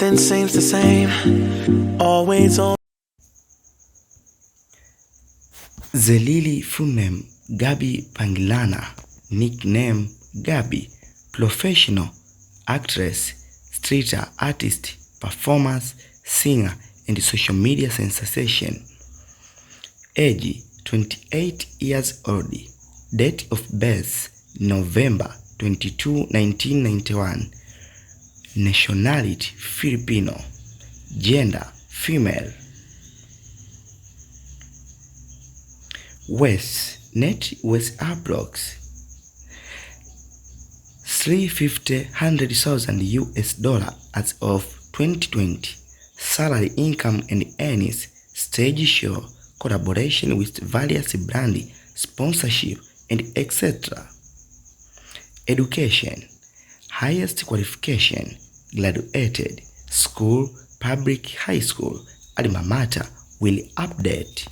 nothing seems the same. Always on. Zelili full name Gabi Pangilana, nickname Gabi, professional actress, street artist, performer, singer, and social media sensation. Age 28 years old. Date of birth November 22, 1991. Nationality Filipino. Gender female. Net worth approx $350,000 US as of 2020. Salary, income, and earnings. Stage show, collaboration with various brand, sponsorship, and etc. Education. Highest qualification, graduated school, public high school, alma mater, will update.